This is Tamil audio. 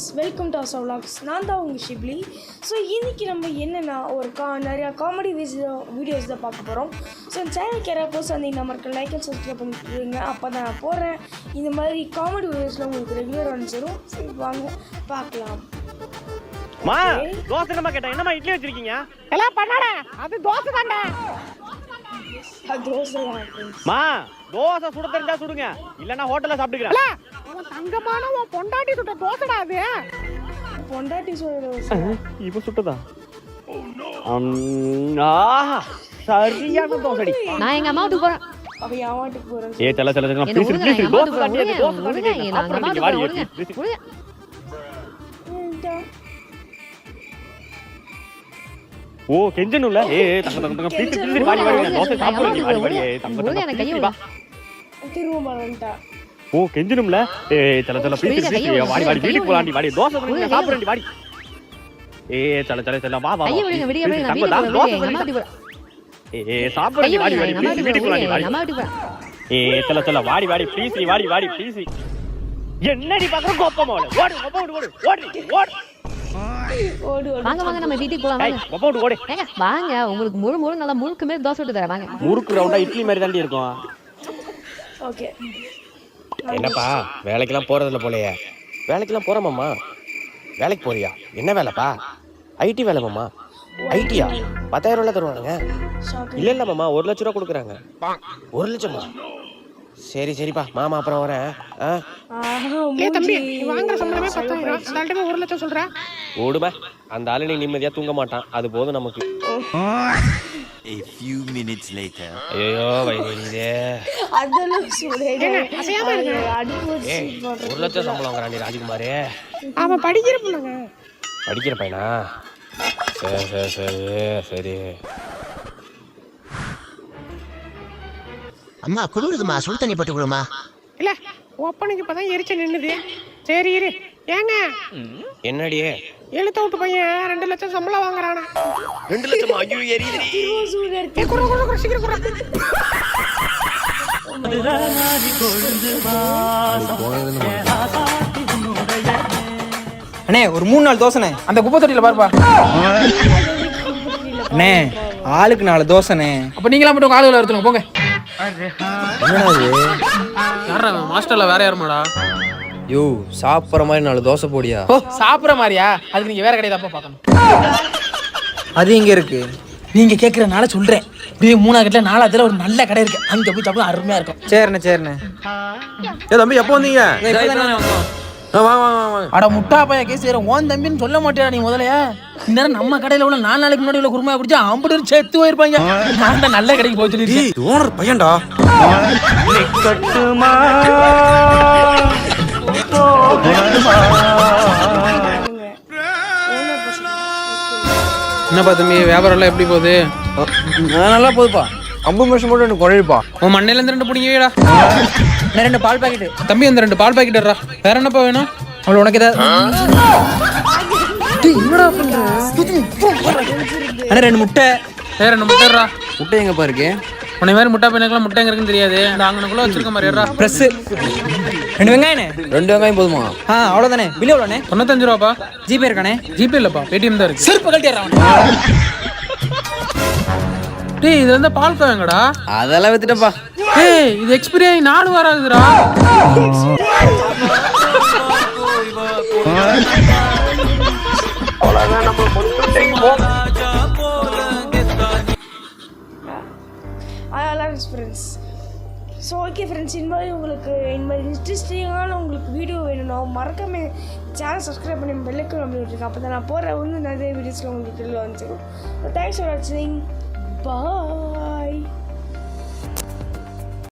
Friends, welcome to Asa vlogs. நான் தான் உங்கள் ஷிப்லி. ஸோ இன்றைக்கி நம்ம என்னென்னா ஒரு நிறையா காமெடி வீடியோஸ் தான் பார்க்க போகிறோம். ஸோ இந்த சேனலுக்கு யாராவது போஸ்ட் வந்தீங்க நம்மளுக்கு லைக் அண்ட் சப்ஸ்கிரைப் பண்ணிட்டுருங்க. அப்போ தான் நான் போடுறேன் இந்த மாதிரி காமெடி வீடியோஸில் உங்களுக்கு ரெகுலராக வந்துடும். சரி வாங்க பார்க்கலாம். மா தோசை நம்ம கேட்டேன், என்னம்மா இட்லி வச்சிருக்கீங்க? எல்லாம் பண்ணாட, அது தோசை தாண்டா. தோசை மா தோசை சுட தெரிஞ்சா சுடுங்க, இல்லைன்னா ஹோட்டல்ல சாப்பிட்டுக்கிறேன். அவன் தங்கமான உன் பொண்டாட்டி சுட்ட தோசைடா அது. பொண்டாட்டி சுட தோசை இப்போ சுட்டதா? சரியான தோசைடி. நான் எங்க அம்மா வீட்டுக்கு போறேன். அப்ப என் வீட்டுக்கு போறேன். ஏ தல தல தல ப்ளீஸ் ப்ளீஸ் தோசை தாண்டி தோசை தாண்டி சாப்பிடுங்க வாடி. ஓ கெஞ்சனுல ஏ தங்க தங்க தங்க ப்ளீஸ் ப்ளீஸ் வாடி வாடி தோசை சாப்பிடுங்க வாடி வாடி தங்க தங்க எனக்கு கைய வா. திரும்ப வரேன்டா. ஓ கெஞ்சனும்ல ஏ தல தல ப்ளீஸ் ப்ளீஸ் வாடி வாடி வீட்டுக்கு போலாம்டி வாடி தோசை பண்ணி சாப்பிடுறேன்டி வாடி. ஏ தல தல தல வா வா கைய விடுங்க விடுங்க விடுங்க நான் வீட்டுக்கு போறேன். எங்க அம்மா வீட்டுக்கு போறேன். ஏ சாப்பிடுறேன்டி வாடி வாடி ப்ளீஸ் வீட்டுக்கு போலாம்டி வாடி. அம்மா வீட்டுக்கு போறேன். ஏ தல தல வாடி வாடி ப்ளீஸ் வாடி வாடி ப்ளீஸ். என்னடி பாக்குற கோப்பமா ஓடு ஓடு ஓடு ஓடு ஓடு ஓடு வாங்க வாங்க நம்ம வீட்டுக்கு போலாம் வாங்க. கோப்பமா ஓடு ஓடு. ஏங்க வாங்க, உங்களுக்கு முழு நல்லா முழுக்க மேல தோசை விட்டு தரேன் வாங்க. முறுக்கு ரவுண்டா இட்லி மாதிரி தாண்டி இருக்கும். ஓகே. என்னப்பா வேலைக்கெல்லாம் போறதில்ல போலையே? வேலைக்கெல்லாம் போறமாம்மா. வேலைக்கு போறியா? என்ன வேலைப்பா? ஐடி வேலை மாமா. ஐடியா? 10,000 ரூபா தருவானுங்க. இல்ல மாமா, 1 லட்ச ரூபா கொடுக்குறாங்க. 1 லட்சமா? சரி சரிப்பா மாமா அப்புறம் வரேன். ஏ தம்பி, நீ வாங்குற சம்பளமே 10,000, அதனால 1 லட்சம் சொல்ற. ஓடுமா, அந்த ஆளு நீ நிம்மதியா தூங்க மாட்டான், அது போதும் நமக்கு. A few minutes later. ஐயோ வயிறுதே. அதெல்லாம் சொல்றேன். அசையாம இருங்க. அடிச்சு 1 லட்சம் சம்பளம் வாங்குறான் ராஜ்குமார். அவன் படிக்கிற பொண்ணுங்க. படிக்கிற பையனா? சரி சரி சரி சரி. அம்மா குளிருதுமா, சுடு தண்ணி போட்டு கொடுமா. இல்ல ஒப்பனுக்கு இப்பதான் எரிச்சல் நின்னுது. சரி இரு. ஏங்க என்னடியே? எழுத்த விட்டு பையன் 2 லட்சம் சம்பளம் வாங்குறானா? 2 லட்சமா? ஐயோ எரியுது. ஏ குற குற குற சீக்கிரம் குற. அண்ணே ஒரு 3 நாள் தோசைண்ணே. அந்த குப்பை தொட்டியில பாருப்பா. அண்ணே ஆளுக்கு 4 தோசைண்ணே. அப்ப நீங்களா மட்டும் ஆளுகளை எடுத்துங்க போங்க. யாரா மாஸ்டர்ல வேற யாருமாடா? யோ சாப்பிட்ற மாதிரி 4 தோசை போடியா? ஓ சாப்பிட்ற மாதிரியா? அதுக்கு நீங்க வேற கடையை தான் பார்க்கணும். அது இங்க இருக்கு. நீங்க கேட்கறனால சொல்றேன். இப்படியே 3ஆவது கட்டில 4ஆவதுல ஒரு நல்ல கடை இருக்கு, அங்க போய் சாப்பிட அருமையா இருக்கும். சரிண்ணே சரிண்ணே. ஏ தம்பி எப்போ வந்தீங்க? வாங்க வாங்க வாங்க. அட முட்டா பைய கேஸ் ஓன் தம்பின்னு சொல்ல மாட்டியா நீ முதலையா? இந்த நேரம் நம்ம கடையில உள்ள 4 நாளைக்கு முன்னாடி உள்ள குருமா குடிச்சா 50 செத்து போயிருப்பாங்க. நான் தான் நல்ல கடைக்கு போய் சொல்லிருக்கேன். ஓனர் பையன்டா. என்னப்பா தம்பி வியாபாரம் எல்லாம் எப்படி போகுது? நல்லா போகுதுப்பா. 50 வருஷம் மட்டும் எனக்கு குறையுப்பா. உன் மண்டையில இருந்து 2 பிடிங்கடா. 2 பால் பாக்கெட் தம்பி அந்த 2 பால் பாக்கெட்டா. வேற என்னப்பா வேணும்? அவள உனக்கு ஏதாவது என்னடா பண்ற? அண்ணா 2 முட்டை. வேற 2 முட்டைடா. முட்டை எங்கப்பா இருக்கு? உன்னை மாதிரி முட்டா பையனுக்குலாம் முட்டை எங்க இருக்குன்னு தெரியாது. இந்த அங்கனக்குள்ள வச்சிருக்க மாதிரிடா. பிரஸ் 2 வெங்காயண்ணே. 2 வெங்காயம் போதுமா? அவ்வளவுதானே. பில் எவ்வளோண்ணே? 95 ரூபாப்பா. ஜிபே இருக்கானே? ஜிபே இல்லப்பா, பேடிஎம் தான் இருக்கு. செருப்பு கழட்டிடுறா அவன். டேய் இது வந்து பால் காயங்கடா. அதெல்லாம் வித்துட்டப்பா. டேய் இது எக்ஸ்பைரி ஆகி 4 வாரம் ஆகுதுடா. அதெல்லாம் ஃப்ரெண்ட்ஸ். ஸோ ஓகே ஃப்ரெண்ட்ஸ், இந்த மாதிரி உங்களுக்கு இந்த மாதிரி இன்ட்ரெஸ்டிங்கான உங்களுக்கு வீடியோ வேணும்னா மறக்காம சேனல் சப்ஸ்கிரைப் பண்ணி பெல்லைக்கன் அப்படி விட்டுருக்கேன். அப்போ தான் நான் போகிற நிறைய வீடியோஸில் உங்களுக்கு வந்துடும். தேங்க்ஸ் ஃபார் வாட்சிங். பாய்.